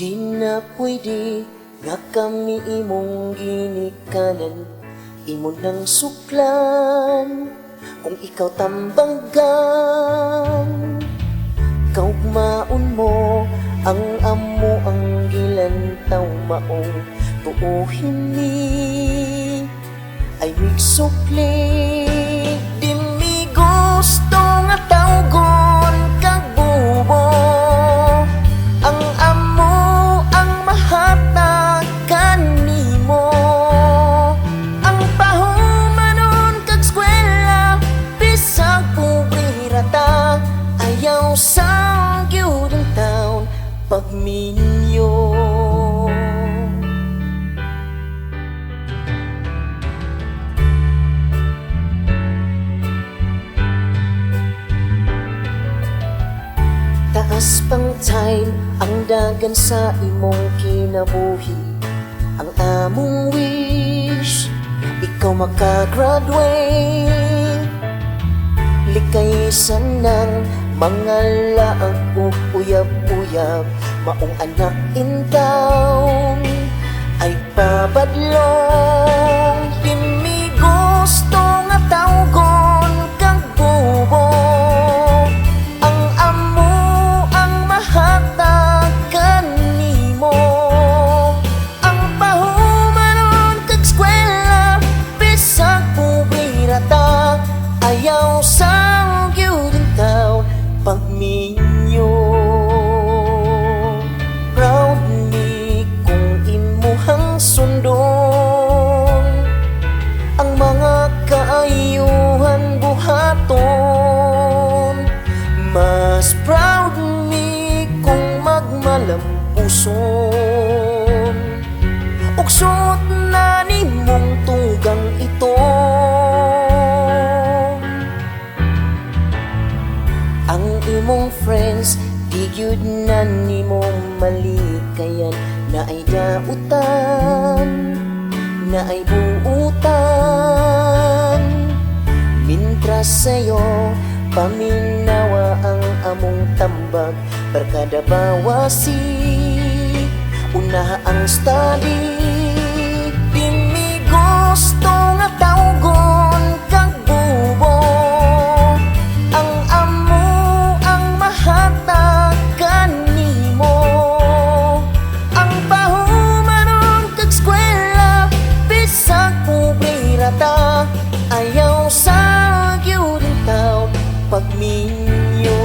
Di na pwede nga kami imong ginikanan, imo nang suklan kung ikaw tambagan. Kaugmaon mo ang amo ang gilantaw maong tuuhin ni ay migsukli. Di mi gusto nga tawgon kag bubo ang amo ang mahatag kanimo. Ang pahumanon kag eskwela bisag pobre ta, ayaw sa gyud ang taon pagminyo. Taas pang time ang dagan sa imong kinabuhi. Ang among wish, ikaw makagraduate. Likayisan ng mga laang uyab-uyab, maong anak in town ay pabadlong. Di mi gusto nga tawgon kag bubo ang amo ang mahatag kanimo. Ang pahumanon kag eskwela bisag pobre ta, ayaw sa gyud ang taon pagminyo. Proud me kung imuhang sundon ang mga kaayuhan buhaton. Mas proud me kung magmalampuson ug suot na nimong tugang ito. Ang imong friends di gyud na nimo malikayan, na ay dautan, na ay buutan. Mintras sayo paminawa ang among tambag, barkada bawasi una ang study. Di mi gusto nga tawgon kag bubo ang amo ang mahatag kanimo. Ang pahumanon kag eskwela bisag pobre ta, ayaw sa gyud ang taon pagminyo.